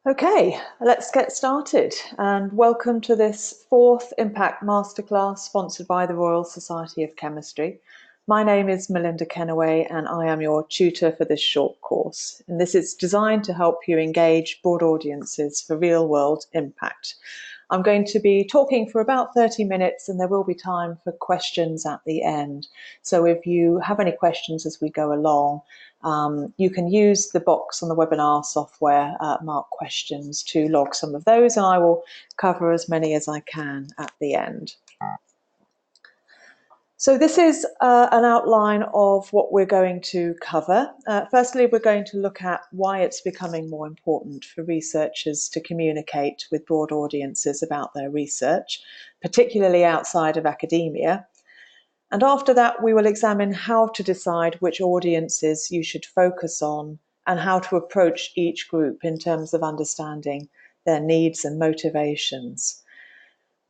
Okay, let's get started and welcome to this fourth Impact Masterclass sponsored by the Royal Society of Chemistry. My name is Melinda Kennaway and I am your tutor for this short course. And this is designed to help you engage broad audiences for real-world impact. I'm going to be talking for about 30 minutes and there will be time for questions at the end. So if you have any questions as we go along, you can use the box on the webinar software, mark questions, to log some of those, and I will cover as many as I can at the end. So this is an outline of what we're going to cover. Firstly, we're going to look at why it's becoming more important for researchers to communicate with broad audiences about their research, particularly outside of academia. And after that, we will examine how to decide which audiences you should focus on and how to approach each group in terms of understanding their needs and motivations.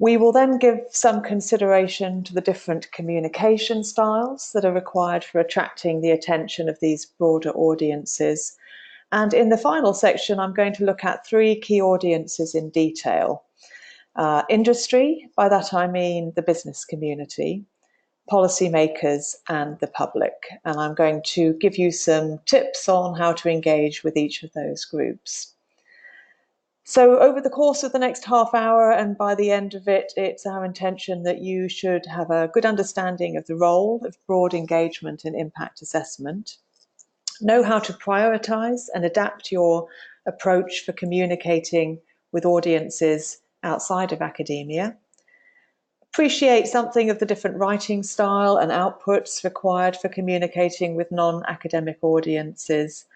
We will then give some consideration to the different communication styles that are required for attracting the attention of these broader audiences. And in the final section, I'm going to look at three key audiences in detail. Industry, by that I mean the business community, policymakers and the public. And I'm going to give you some tips on how to engage with each of those groups. So over the course of the next half hour and by the end of it, it's our intention that you should have a good understanding of the role of broad engagement in impact assessment, know how to prioritize and adapt your approach for communicating with audiences outside of academia, appreciate something of the different writing style and outputs required for communicating with non-academic audiences,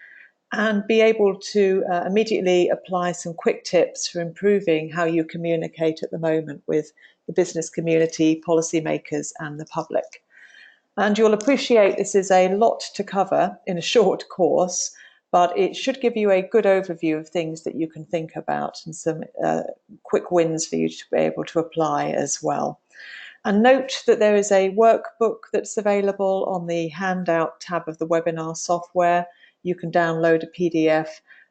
and be able to immediately apply some quick tips for improving how you communicate at the moment with the business community, policymakers, and the public. And you'll appreciate this is a lot to cover in a short course, but it should give you a good overview of things that you can think about and some quick wins for you to be able to apply as well. And note that there is a workbook that's available on the handout tab of the webinar software. You can download a PDF,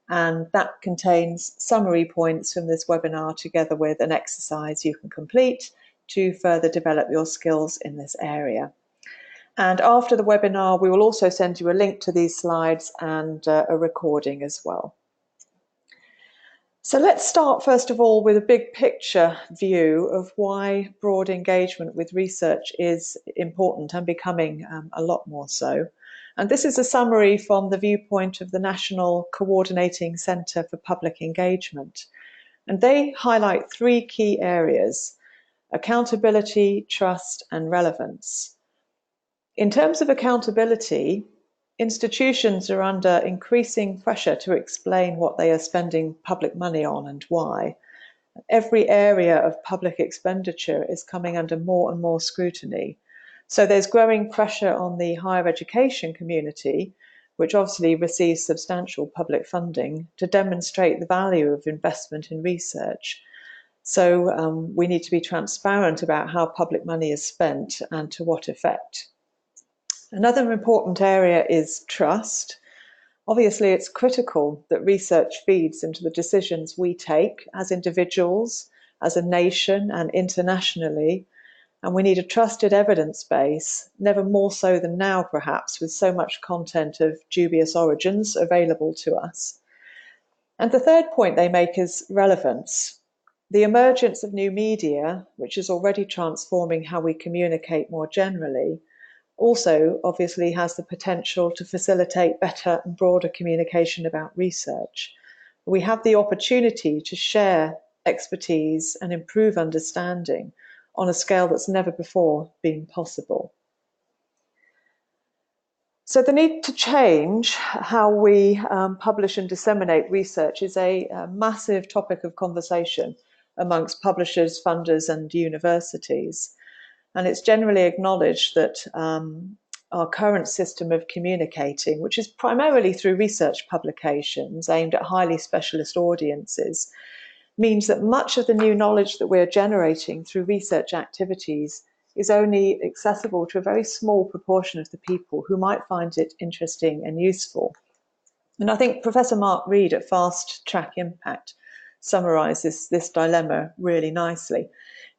and that contains summary points from this webinar together with an exercise you can complete to further develop your skills in this area. And after the webinar, we will also send you a link to these slides and a recording as well. So let's start first of all with a big picture view of why broad engagement with research is important and becoming a lot more so. And this is a summary from the viewpoint of the National Coordinating Centre for Public Engagement. And they highlight three key areas: accountability, trust, and relevance. In terms of accountability, institutions are under increasing pressure to explain what they are spending public money on and why. Every area of public expenditure is coming under more and more scrutiny. So there's growing pressure on the higher education community, which obviously receives substantial public funding, to demonstrate the value of investment in research. So we need to be transparent about how public money is spent and to what effect. Another important area is trust. Obviously, it's critical that research feeds into the decisions we take as individuals, as a nation, and internationally. And we need a trusted evidence base, never more so than now, perhaps, with so much content of dubious origins available to us. And the third point they make is relevance. The emergence of new media, which is already transforming how we communicate more generally, also obviously has the potential to facilitate better and broader communication about research. We have the opportunity to share expertise and improve understanding on a scale that's never before been possible. So the need to change how we publish and disseminate research is a massive topic of conversation amongst publishers, funders, and universities. And it's generally acknowledged that our current system of communicating, which is primarily through research publications aimed at highly specialist audiences, means that much of the new knowledge that we're generating through research activities is only accessible to a very small proportion of the people who might find it interesting and useful. And I think Professor Mark Reed at Fast Track Impact summarises this dilemma really nicely.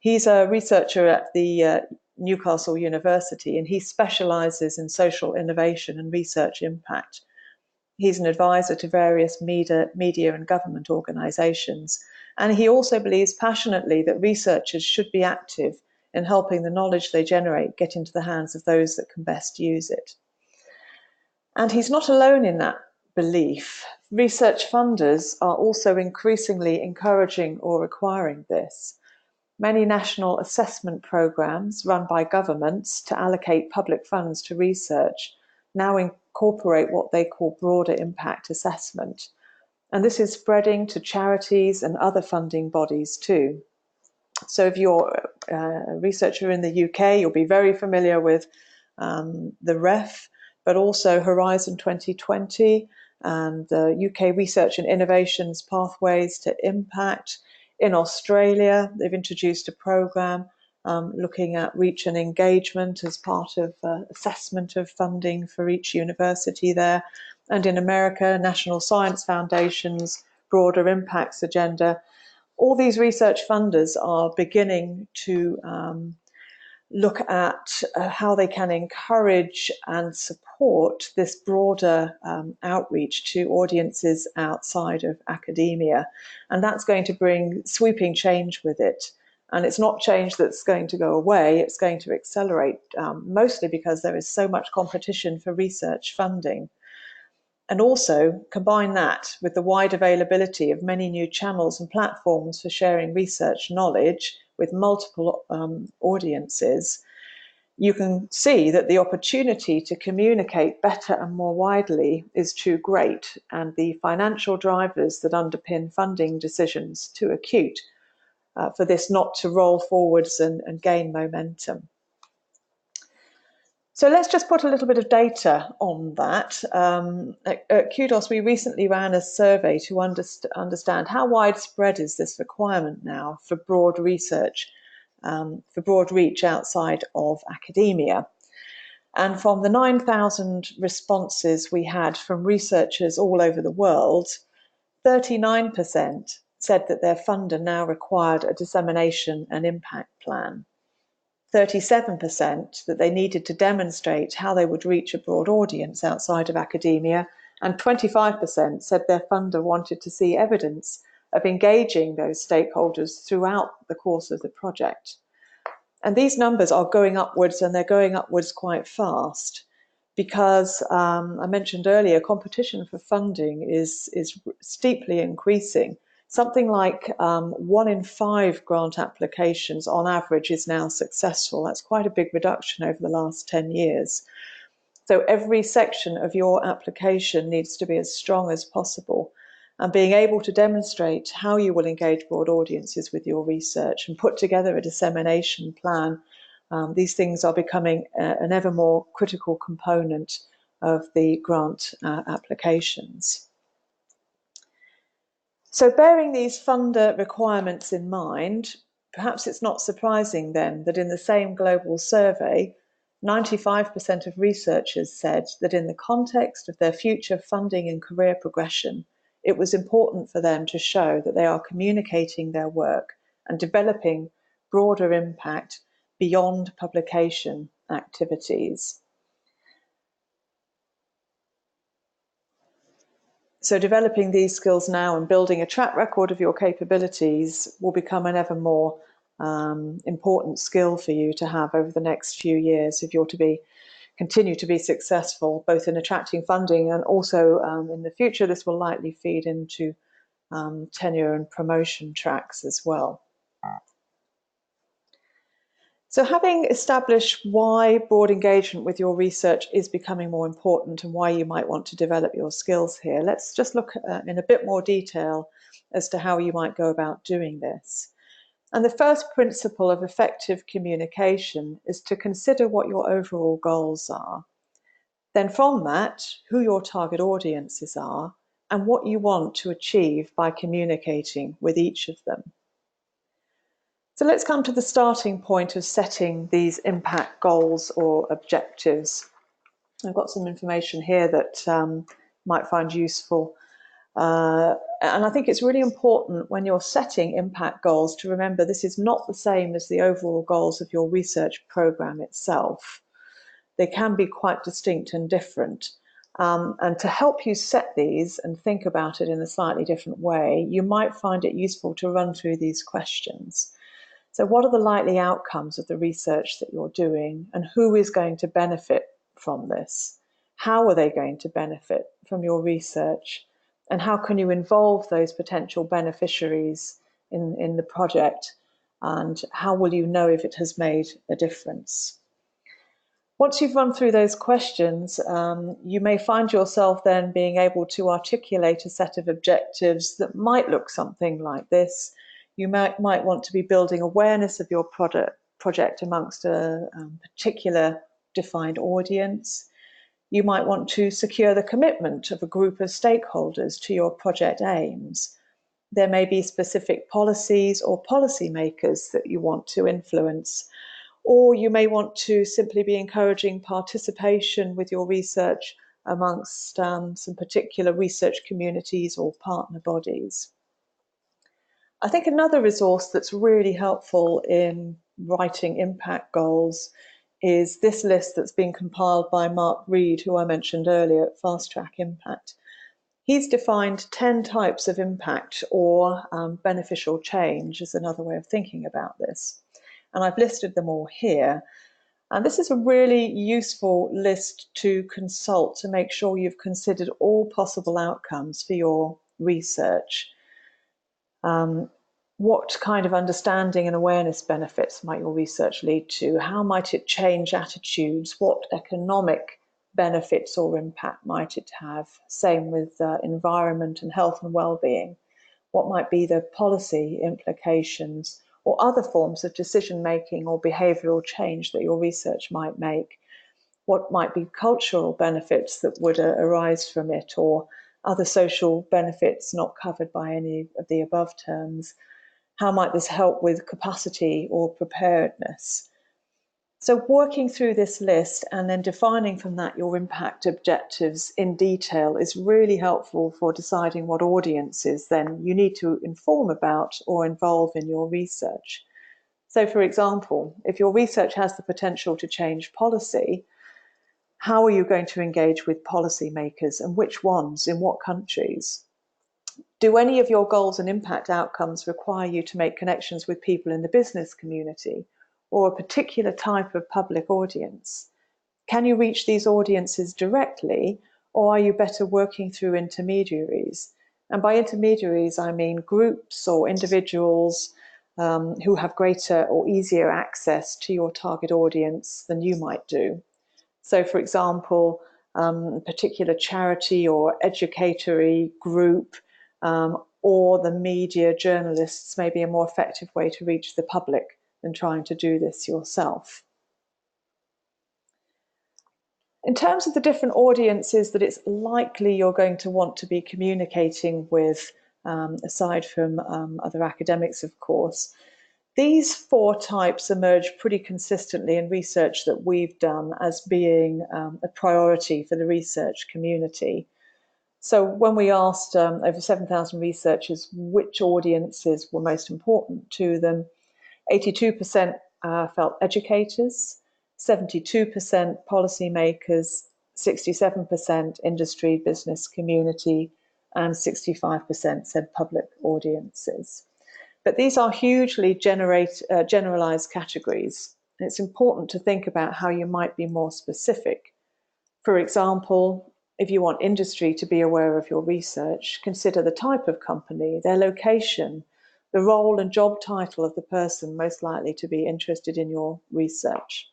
He's a researcher at the Newcastle University, and he specialises in social innovation and research impact. He's an advisor to various media and government organisations, and he also believes passionately that researchers should be active in helping the knowledge they generate get into the hands of those that can best use it. And he's not alone in that belief. Research funders are also increasingly encouraging or requiring this. Many national assessment programs run by governments to allocate public funds to research now incorporate what they call broader impact assessment. And this is spreading to charities and other funding bodies too. So if you're a researcher in the UK, you'll be very familiar with the REF, but also Horizon 2020 and the UK Research and Innovations Pathways to Impact. In Australia, they've introduced a programme looking at reach and engagement as part of assessment of funding for each university there. And in America, National Science Foundation's Broader Impacts Agenda. All these research funders are beginning to look at how they can encourage and support this broader outreach to audiences outside of academia. And that's going to bring sweeping change with it. And it's not change that's going to go away, it's going to accelerate, mostly because there is so much competition for research funding. And also combine that with the wide availability of many new channels and platforms for sharing research knowledge with multiple audiences, you can see that the opportunity to communicate better and more widely is too great, and the financial drivers that underpin funding decisions too acute for this not to roll forwards and gain momentum. So let's just put a little bit of data on that. At Kudos, we recently ran a survey to understand how widespread is this requirement now for broad research, for broad reach outside of academia. And from the 9,000 responses we had from researchers all over the world, 39% said that their funder now required a dissemination and impact plan. 37% that they needed to demonstrate how they would reach a broad audience outside of academia, and 25% said their funder wanted to see evidence of engaging those stakeholders throughout the course of the project. And these numbers are going upwards, and they're going upwards quite fast because I mentioned earlier, competition for funding is steeply increasing. Something like 1 in 5 grant applications on average is now successful. That's quite a big reduction over the last 10 years. So every section of your application needs to be as strong as possible. And being able to demonstrate how you will engage broad audiences with your research and put together a dissemination plan, these things are becoming an ever more critical component of the grant applications. So bearing these funder requirements in mind, perhaps it's not surprising then that in the same global survey, 95% of researchers said that in the context of their future funding and career progression, it was important for them to show that they are communicating their work and developing broader impact beyond publication activities. So developing these skills now and building a track record of your capabilities will become an ever more important skill for you to have over the next few years if you're to continue to be successful, both in attracting funding and also in the future. This will likely feed into tenure and promotion tracks as well. So having established why broad engagement with your research is becoming more important and why you might want to develop your skills here, let's just look in a bit more detail as to how you might go about doing this. And the first principle of effective communication is to consider what your overall goals are. Then from that, who your target audiences are and what you want to achieve by communicating with each of them. So let's come to the starting point of setting these impact goals or objectives. I've got some information here that might find useful. And I think it's really important when you're setting impact goals to remember this is not the same as the overall goals of your research program itself. They can be quite distinct and different. And to help you set these and think about it in a slightly different way, you might find it useful to run through these questions. So what are the likely outcomes of the research that you're doing, and who is going to benefit from this? How are they going to benefit from your research? And how can you involve those potential beneficiaries in the project? And how will you know if it has made a difference? Once you've run through those questions, you may find yourself then being able to articulate a set of objectives that might look something like this. You might want to be building awareness of your project amongst a particular defined audience. You might want to secure the commitment of a group of stakeholders to your project aims. There may be specific policies or policymakers that you want to influence, or you may want to simply be encouraging participation with your research amongst some particular research communities or partner bodies. I think another resource that's really helpful in writing impact goals is this list that's been compiled by Mark Reed, who I mentioned earlier at Fast Track Impact. He's defined 10 types of impact or beneficial change is another way of thinking about this. And I've listed them all here. And this is a really useful list to consult to make sure you've considered all possible outcomes for your research. What kind of understanding and awareness benefits might your research lead to? How might it change attitudes? What economic benefits or impact might it have? Same with environment and health and well-being. What might be the policy implications or other forms of decision-making or behavioural change that your research might make? What might be cultural benefits that would arise from it, or other social benefits not covered by any of the above terms? How might this help with capacity or preparedness? So working through this list and then defining from that your impact objectives in detail is really helpful for deciding what audiences then you need to inform about or involve in your research. So for example, if your research has the potential to change policy, how are you going to engage with policymakers, and which ones, in what countries? Do any of your goals and impact outcomes require you to make connections with people in the business community or a particular type of public audience? Can you reach these audiences directly, or are you better working through intermediaries? And by intermediaries, I mean groups or individuals who have greater or easier access to your target audience than you might do. So, for example, a particular charity or educatory group or the media journalists may be a more effective way to reach the public than trying to do this yourself. In terms of the different audiences that it's likely you're going to want to be communicating with, aside from other academics, of course, these 4 types emerge pretty consistently in research that we've done as being a priority for the research community. So when we asked over 7,000 researchers which audiences were most important to them, 82% felt educators, 72% policymakers, 67% industry, business community, and 65% said public audiences. But these are hugely generalized categories. And it's important to think about how you might be more specific. For example, if you want industry to be aware of your research, consider the type of company, their location, the role and job title of the person most likely to be interested in your research.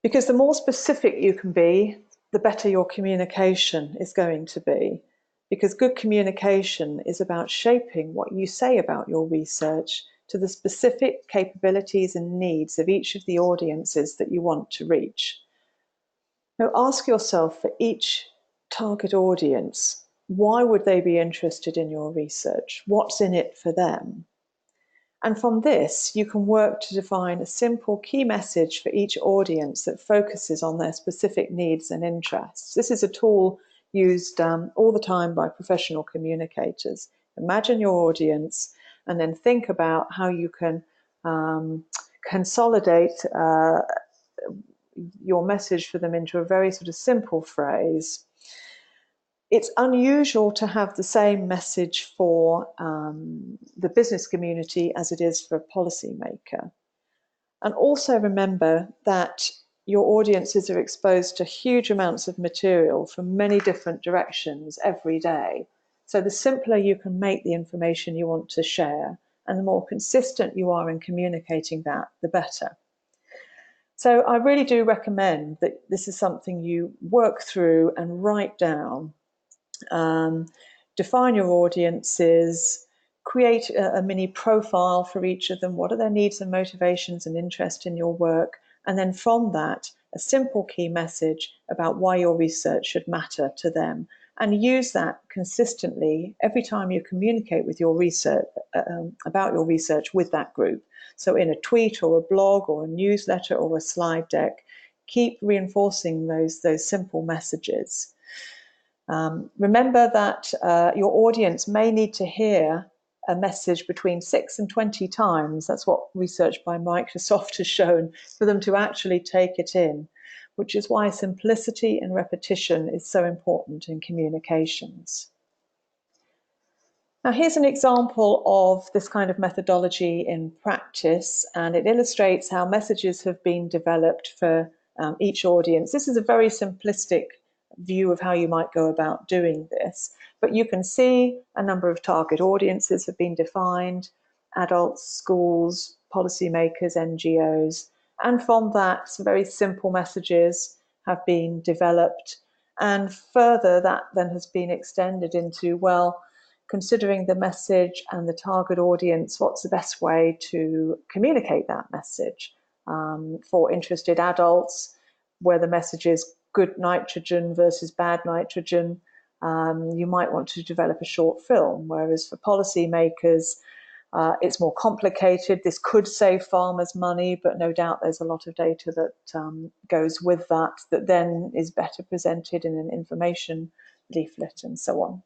Because the more specific you can be, the better your communication is going to be. Because good communication is about shaping what you say about your research to the specific capabilities and needs of each of the audiences that you want to reach. Now, ask yourself for each target audience, why would they be interested in your research? What's in it for them? And from this, you can work to define a simple key message for each audience that focuses on their specific needs and interests. This is a tool used all the time by professional communicators. Imagine your audience and then think about how you can consolidate your message for them into a very sort of simple phrase. It's unusual to have the same message for the business community as it is for a policymaker. And also remember that your audiences are exposed to huge amounts of material from many different directions every day. So the simpler you can make the information you want to share, and the more consistent you are in communicating that, the better. So I really do recommend that this is something you work through and write down. Define your audiences, create a mini profile for each of them. What are their needs and motivations and interest in your work? And then from that, a simple key message about why your research should matter to them. And use that consistently every time you communicate with your research, about your research with that group. So in a tweet or a blog or a newsletter or a slide deck, keep reinforcing those simple messages. Remember that your audience may need to hear a message between 6 and 20 times. That's what research by Microsoft has shown, for them to actually take it in, which is why simplicity and repetition is so important in communications. Now, here's an example of this kind of methodology in practice, and it illustrates how messages have been developed for each audience. This is a very simplistic view of how you might go about doing this, but you can see a number of target audiences have been defined: adults, schools, policymakers, NGOs, and from that some very simple messages have been developed. And further, that then has been extended into, well, considering the message and the target audience, what's the best way to communicate that message? For interested adults, where the message is good nitrogen versus bad nitrogen, you might want to develop a short film. Whereas for policymakers, it's more complicated. This could save farmers money, but no doubt there's a lot of data that goes with that then is better presented in an information leaflet and so on.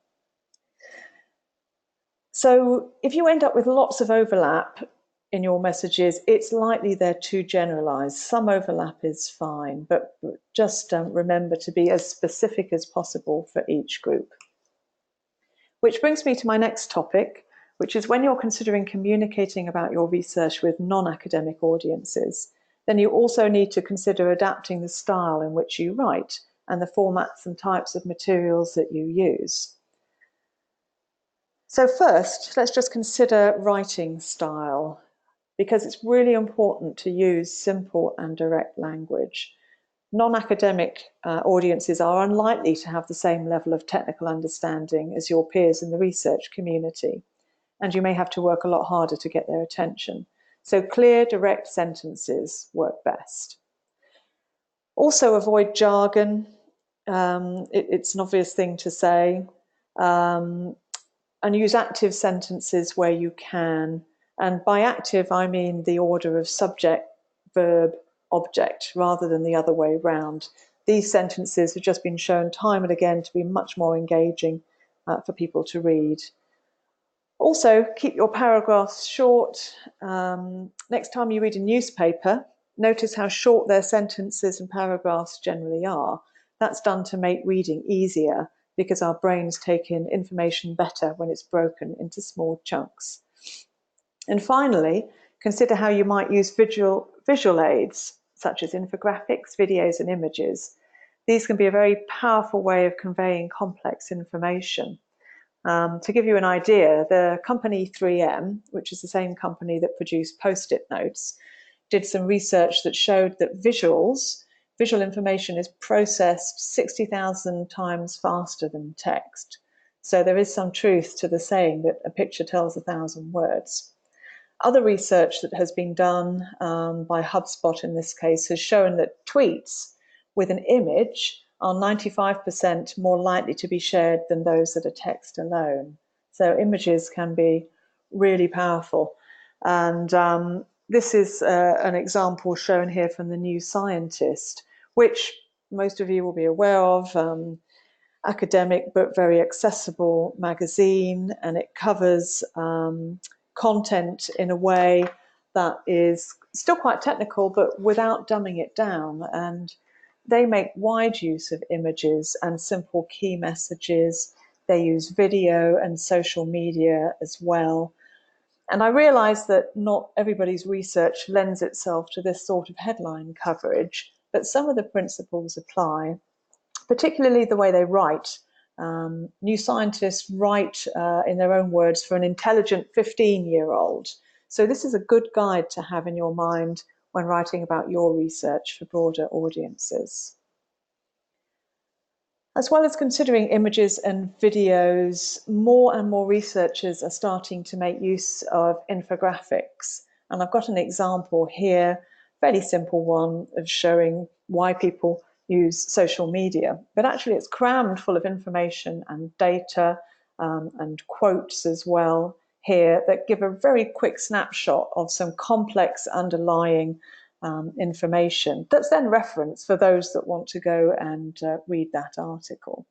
So if you end up with lots of overlap in your messages, it's likely they're too generalized. Some overlap is fine, but just remember to be as specific as possible for each group. Which brings me to my next topic, which is when you're considering communicating about your research with non-academic audiences, then you also need to consider adapting the style in which you write and the formats and types of materials that you use. So first, let's just consider writing style, because it's really important to use simple and direct language. Non-academic audiences are unlikely to have the same level of technical understanding as your peers in the research community, and you may have to work a lot harder to get their attention. So clear, direct sentences work best. Also avoid jargon. It's an obvious thing to say. And use active sentences where you can. And by active, I mean the order of subject, verb, object, rather than the other way round. These sentences have just been shown time and again to be much more engaging for people to read. Also, keep your paragraphs short. Next time you read a newspaper, notice how short their sentences and paragraphs generally are. That's done to make reading easier, because our brains take in information better when it's broken into small chunks. And finally, consider how you might use visual aids, such as infographics, videos, and images. These can be a very powerful way of conveying complex information. To give you an idea, the company 3M, which is the same company that produced Post-it notes, did some research that showed that visual information is processed 60,000 times faster than text. So there is some truth to the saying that a picture tells 1,000 words. Other research that has been done by HubSpot in this case has shown that tweets with an image are 95% more likely to be shared than those that are text alone. So images can be really powerful. And this is an example shown here from the New Scientist, which most of you will be aware of. academic but very accessible magazine, and it covers content in a way that is still quite technical but without dumbing it down. And they make wide use of images and simple key messages. They use video and social media as well. And I realise that not everybody's research lends itself to this sort of headline coverage, but some of the principles apply, particularly the way they write. New scientists write, in their own words, for an intelligent 15-year-old. So this is a good guide to have in your mind when writing about your research for broader audiences. As well as considering images and videos, more and more researchers are starting to make use of infographics. And I've got an example here, fairly simple one, of showing why people use social media. But actually it's crammed full of information and data and quotes as well here that give a very quick snapshot of some complex underlying information that's then referenced for those that want to go and read that article.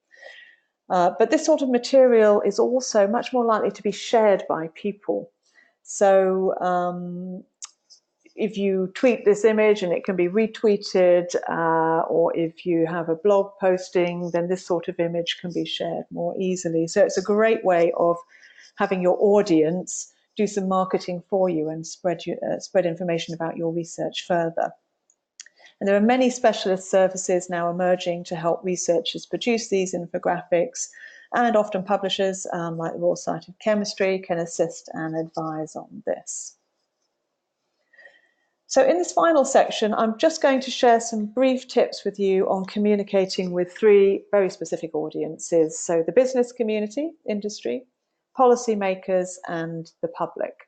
But this sort of material is also much more likely to be shared by people. So if you tweet this image and it can be retweeted, or if you have a blog posting, then this sort of image can be shared more easily. So it's a great way of having your audience do some marketing for you and spread information about your research further. And there are many specialist services now emerging to help researchers produce these infographics, and often publishers like the Royal Society of Chemistry can assist and advise on this. So in this final section, I'm just going to share some brief tips with you on communicating with three very specific audiences. So the business community, industry, policymakers, and the public.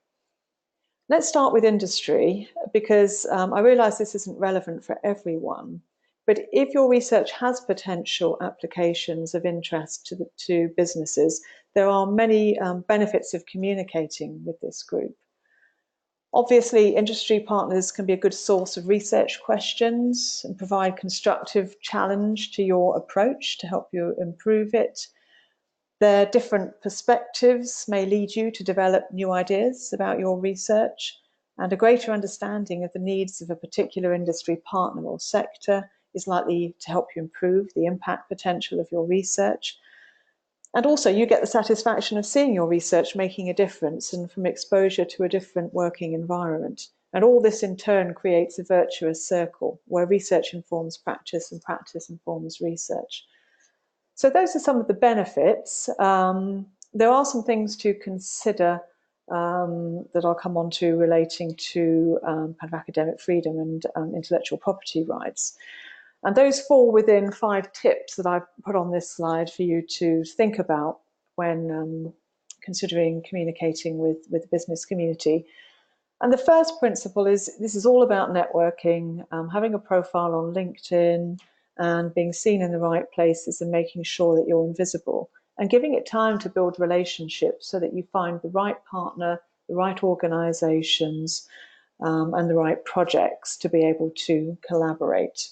Let's start with industry, because I realise this isn't relevant for everyone. But if your research has potential applications of interest to businesses, there are many benefits of communicating with this group. Obviously, industry partners can be a good source of research questions and provide constructive challenge to your approach to help you improve it. Their different perspectives may lead you to develop new ideas about your research, and a greater understanding of the needs of a particular industry partner or sector is likely to help you improve the impact potential of your research. And also you get the satisfaction of seeing your research making a difference and from exposure to a different working environment. And all this in turn creates a virtuous circle where research informs practice and practice informs research. So those are some of the benefits. There are some things to consider that I'll come on to relating to kind of academic freedom and intellectual property rights. And those fall within 5 tips that I've put on this slide for you to think about when considering communicating with the business community. And the first principle is this is all about networking, having a profile on LinkedIn and being seen in the right places and making sure that you're invisible and giving it time to build relationships so that you find the right partner, the right organizations, and the right projects to be able to collaborate.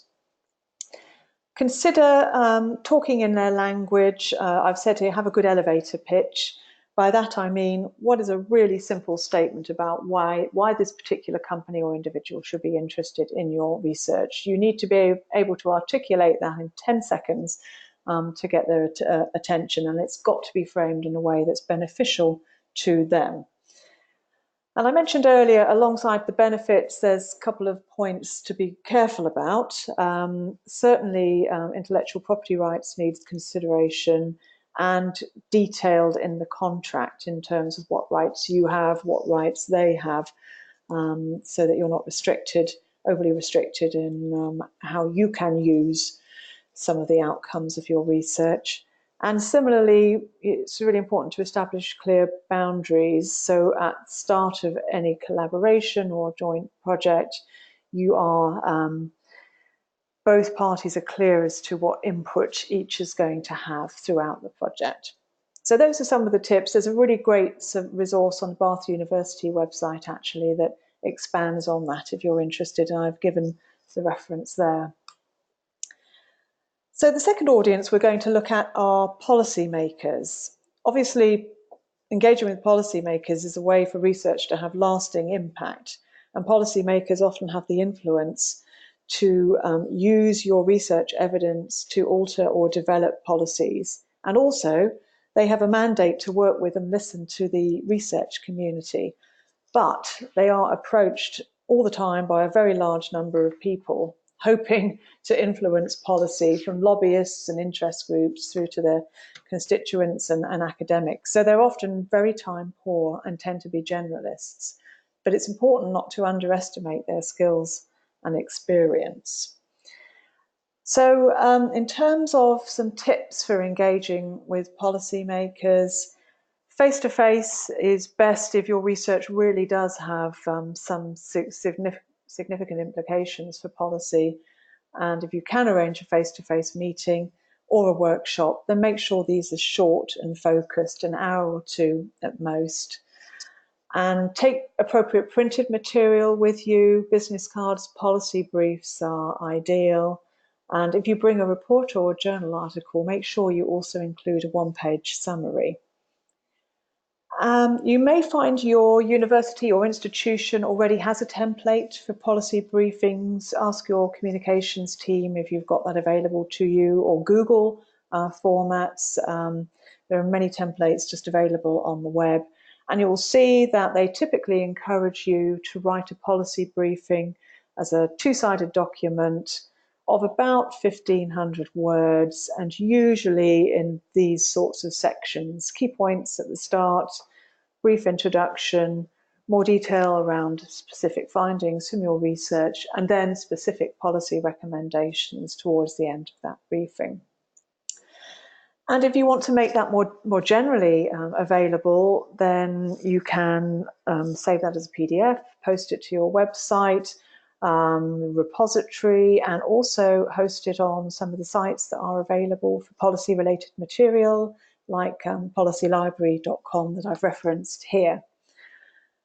Consider talking in their language. I've said here, have a good elevator pitch. By that I mean, what is a really simple statement about why this particular company or individual should be interested in your research? You need to be able to articulate that in 10 seconds to get their attention, and it's got to be framed in a way that's beneficial to them. And I mentioned earlier, alongside the benefits, there's a couple of points to be careful about. Certainly, intellectual property rights needs consideration and detailed in the contract in terms of what rights you have, what rights they have, so that you're not overly restricted in how you can use some of the outcomes of your research. And similarly, it's really important to establish clear boundaries. So at the start of any collaboration or joint project, you are both parties are clear as to what input each is going to have throughout the project. So those are some of the tips. There's a really great resource on the Bath University website, actually, that expands on that if you're interested. And I've given the reference there. So the second audience we're going to look at are policymakers. Obviously, engaging with policymakers is a way for research to have lasting impact, and policymakers often have the influence to use your research evidence to alter or develop policies. And also, they have a mandate to work with and listen to the research community. But they are approached all the time by a very large number of people, hoping to influence policy, from lobbyists and interest groups through to their constituents and academics. So they're often very time poor and tend to be generalists. But it's important not to underestimate their skills and experience. So in terms of some tips for engaging with policymakers, face-to-face is best if your research really does have some significant implications for policy. And if you can arrange a face-to-face meeting or a workshop, then make sure these are short and focused, an hour or two at most. And take appropriate printed material with you. Business cards, policy briefs are ideal. And if you bring a report or a journal article, make sure you also include a one-page summary. You may find your university or institution already has a template for policy briefings. Ask your communications team if you've got that available to you, or Google formats. There are many templates just available on the web. And you'll see that they typically encourage you to write a policy briefing as a two-sided document of about 1,500 words, and usually in these sorts of sections: key points at the start, brief introduction, more detail around specific findings from your research, and then specific policy recommendations towards the end of that briefing. And if you want to make that more generally available, then you can save that as a PDF, post it to your website, repository, and also host it on some of the sites that are available for policy-related material, like policylibrary.com that I've referenced here.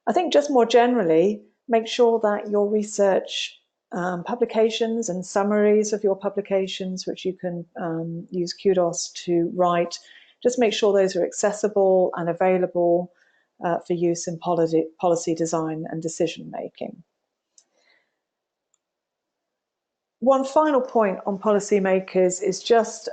I think just more generally, make sure that your research publications and summaries of your publications, which you can use Kudos to write, just make sure those are accessible and available for use in policy design and decision making. One final point on policymakers is just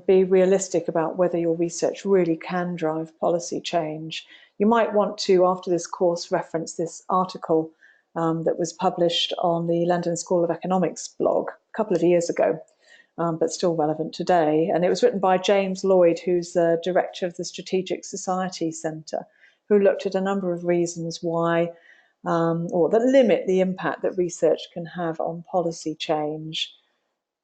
be realistic about whether your research really can drive policy change. You might want to, after this course, reference this article that was published on the London School of Economics blog a couple of years ago, but still relevant today. And it was written by James Lloyd, who's the director of the Strategic Society Centre, who looked at a number of reasons why or that limit the impact that research can have on policy change.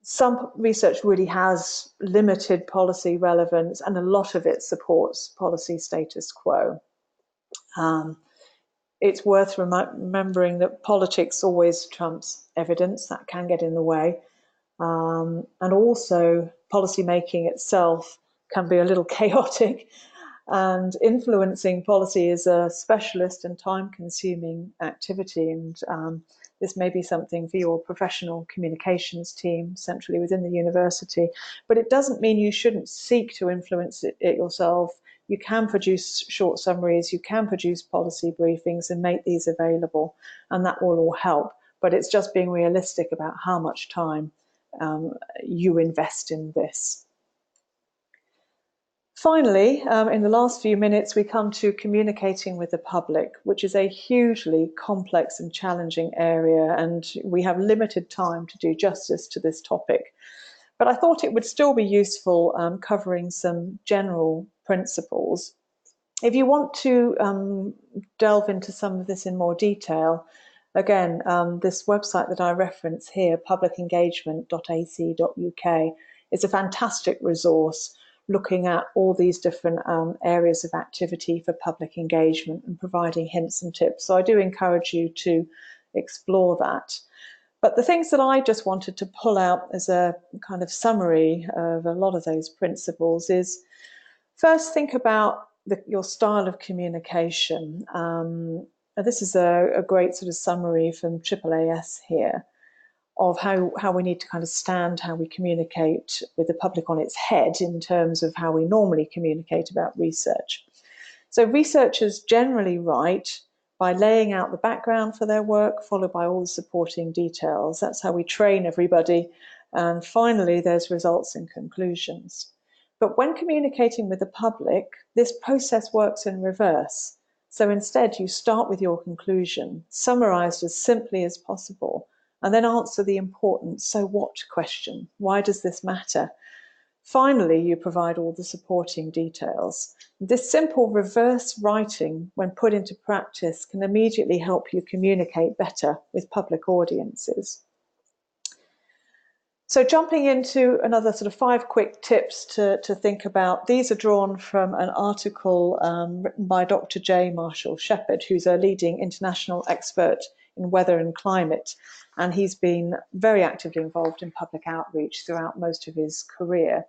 Some research really has limited policy relevance, and a lot of it supports policy status quo. It's worth remembering that politics always trumps evidence. That can get in the way. And also, policy making itself can be a little chaotic. And influencing policy is a specialist and time-consuming activity, and this may be something for your professional communications team centrally within the university, but it doesn't mean you shouldn't seek to influence it yourself. You can produce short summaries, you can produce policy briefings and make these available, and that will all help. But it's just being realistic about how much time you invest in this. Finally, in the last few minutes, we come to communicating with the public, which is a hugely complex and challenging area, and we have limited time to do justice to this topic. But I thought it would still be useful covering some general principles. If you want to delve into some of this in more detail, again, this website that I reference here, publicengagement.ac.uk, is a fantastic resource looking at all these different areas of activity for public engagement and providing hints and tips. So I do encourage you to explore that. But the things that I just wanted to pull out as a kind of summary of a lot of those principles is, first, think about your style of communication. This is a great sort of summary from AAAS here. of how we need to kind of stand how we communicate with the public on its head in terms of how we normally communicate about research. So researchers generally write by laying out the background for their work, followed by all the supporting details. That's how we train everybody. And finally, there's results and conclusions. But when communicating with the public, this process works in reverse. So instead, you start with your conclusion, summarized as simply as possible, and then answer the important "so what" question. Why does this matter? Finally, you provide all the supporting details. This simple reverse writing, when put into practice, can immediately help you communicate better with public audiences. So jumping into another sort of 5 quick tips to think about. These are drawn from an article written by Dr. J. Marshall Shepherd, who's a leading international expert in weather and climate. And he's been very actively involved in public outreach throughout most of his career.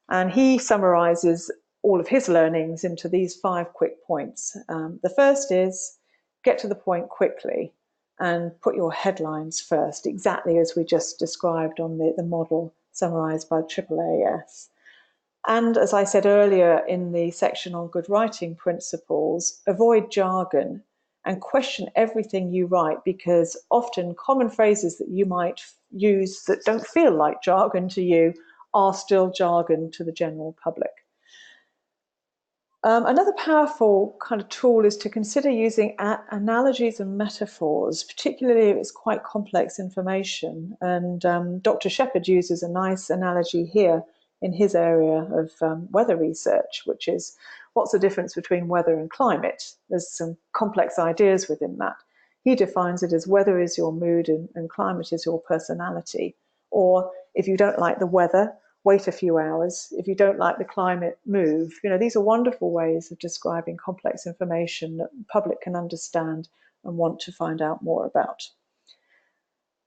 And he summarizes all of his learnings into these 5 quick points. The first is get to the point quickly and put your headlines first, exactly as we just described on the model summarized by AAAS. And as I said earlier in the section on good writing principles, avoid jargon and question everything you write, because often common phrases that you might use that don't feel like jargon to you are still jargon to the general public. Another powerful kind of tool is to consider using analogies and metaphors, particularly if it's quite complex information. And Dr. Shepherd uses a nice analogy here in his area of weather research, which is what's the difference between weather and climate? There's some complex ideas within that. He defines it as weather is your mood and climate is your personality. Or if you don't like the weather, wait a few hours. If you don't like the climate, move. These are wonderful ways of describing complex information that the public can understand and want to find out more about.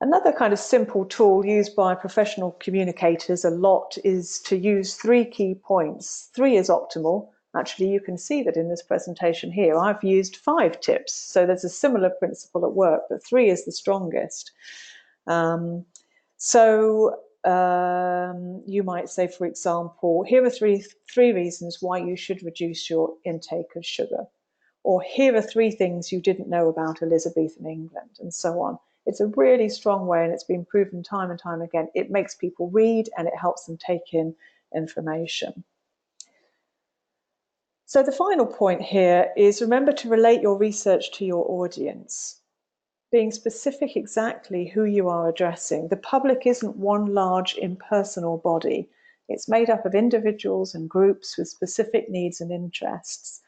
Another kind of simple tool used by professional communicators a lot is to use 3 key points. 3 is optimal. Actually, you can see that in this presentation here, I've used 5 tips. So there's a similar principle at work, but 3 is the strongest. You might say, for example, here are three reasons why you should reduce your intake of sugar. Or here are 3 things you didn't know about Elizabethan England, and so on. It's a really strong way, and it's been proven time and time again. It makes people read and it helps them take in information. So the final point here is remember to relate your research to your audience, being specific exactly who you are addressing. The public isn't one large impersonal body. It's made up of individuals and groups with specific needs and interests.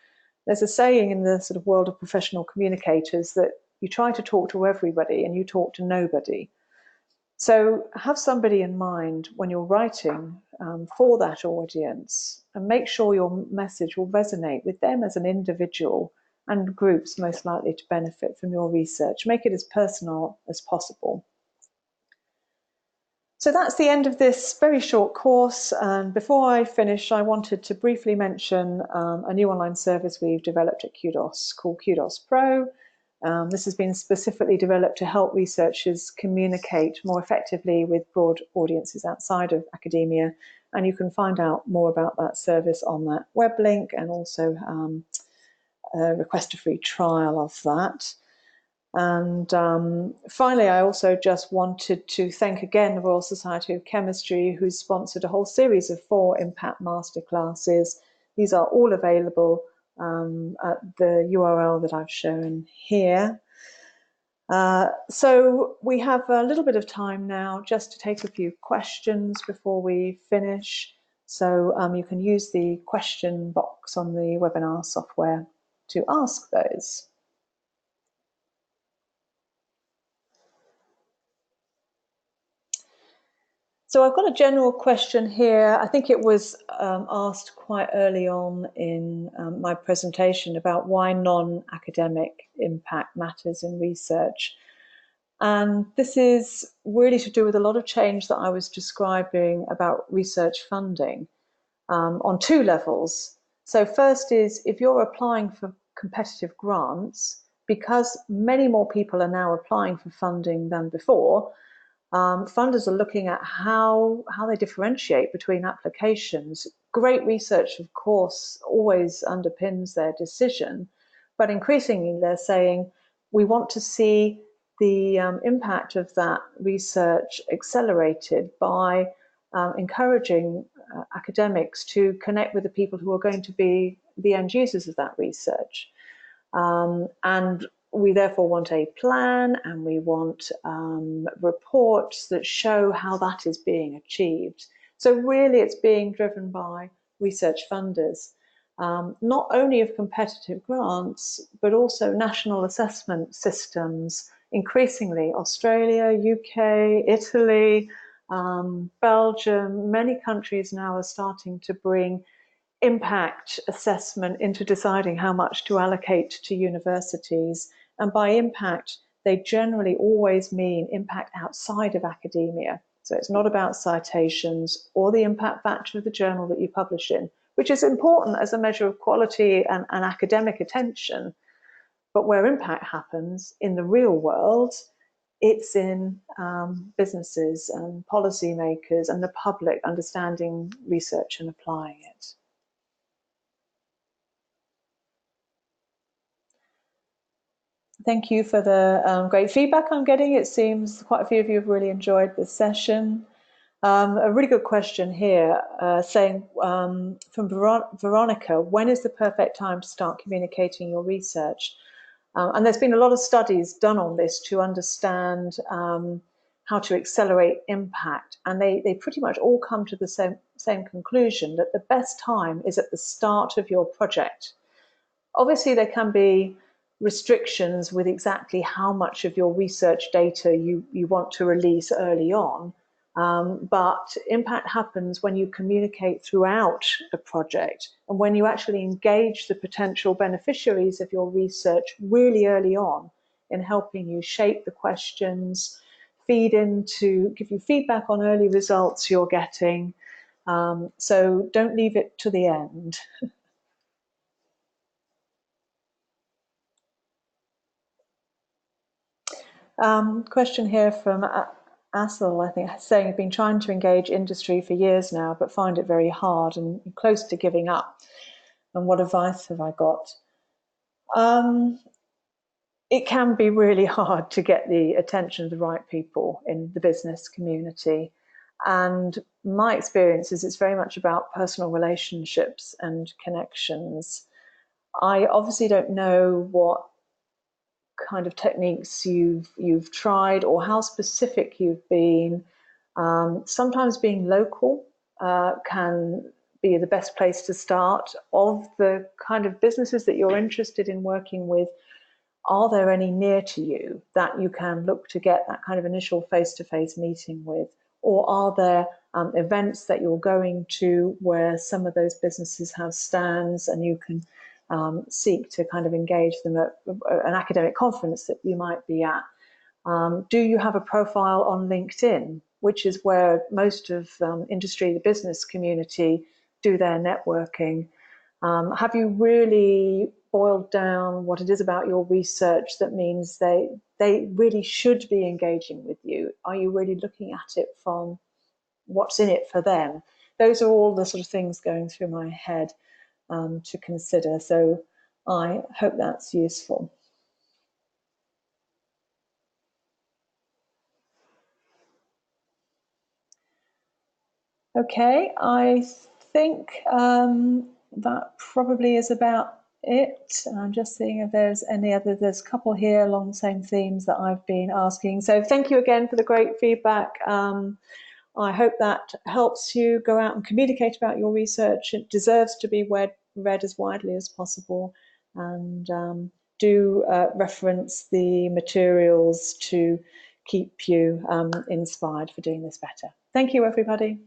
There's a saying in the sort of world of professional communicators that you try to talk to everybody and you talk to nobody. So have somebody in mind when you're writing for that audience, and make sure your message will resonate with them as an individual and groups most likely to benefit from your research. Make it as personal as possible. So that's the end of this very short course. And before I finish, I wanted to briefly mention a new online service we've developed at Kudos called Kudos Pro. This has been specifically developed to help researchers communicate more effectively with broad audiences outside of academia. And you can find out more about that service on that web link, and also request a free trial of that. And finally, I also just wanted to thank again the Royal Society of Chemistry, who's sponsored a whole series of 4 Impact Masterclasses. These are all available at the URL that I've shown here. So we have a little bit of time now just to take a few questions before we finish. So you can use the question box on the webinar software to ask those. So I've got a general question here. I think it was asked quite early on in my presentation about why non-academic impact matters in research. And this is really to do with a lot of change that I was describing about research funding on 2 levels. So first is, if you're applying for competitive grants, because many more people are now applying for funding than before, Funders are looking at how they differentiate between applications. Great research, of course, always underpins their decision, but increasingly they're saying we want to see the impact of that research accelerated by encouraging academics to connect with the people who are going to be the end users of that research. And we therefore want a plan, and we want reports that show how that is being achieved. So really it's being driven by research funders, not only of competitive grants, but also national assessment systems. Increasingly, Australia, UK, Italy, Belgium, many countries now are starting to bring impact assessment into deciding how much to allocate to universities. And by impact, they generally always mean impact outside of academia. So it's not about citations or the impact factor of the journal that you publish in, which is important as a measure of quality and academic attention. But where impact happens in the real world, it's in businesses and policymakers and the public understanding research and applying it. Thank you for the great feedback I'm getting. It seems quite a few of you have really enjoyed this session. A really good question here, saying from Veronica, when is the perfect time to start communicating your research? And there's been a lot of studies done on this to understand how to accelerate impact. And they pretty much all come to the same conclusion, that the best time is at the start of your project. Obviously, there can be restrictions with exactly how much of your research data you want to release early on. But impact happens when you communicate throughout a project and when you actually engage the potential beneficiaries of your research really early on in helping you shape the questions, give you feedback on early results you're getting. So don't leave it to the end. Question here from Assel, I think, saying, I've been trying to engage industry for years now, but find it very hard and close to giving up. And what advice have I got? It can be really hard to get the attention of the right people in the business community. And my experience is it's very much about personal relationships and connections. I obviously don't know what kind of techniques you've tried or how specific you've been. Sometimes being local can be the best place to start. Of the kind of businesses that you're interested in working with, are there any near to you that you can look to get that kind of initial face-to-face meeting with? Or are there events that you're going to where some of those businesses have stands and you can seek to kind of engage them at an academic conference that you might be at? Do you have a profile on LinkedIn, which is where most of industry, the business community, do their networking? Have you really boiled down what it is about your research that means they really should be engaging with you? Are you really looking at it from what's in it for them? Those are all the sort of things going through my head to consider. So I hope that's useful. Okay, I think that probably is about it. I'm just seeing if there's any other, there's a couple here along the same themes that I've been asking. So thank you again for the great feedback. I hope that helps you go out and communicate about your research. It deserves to be read as widely as possible. And do reference the materials to keep you inspired for doing this better. Thank you, everybody.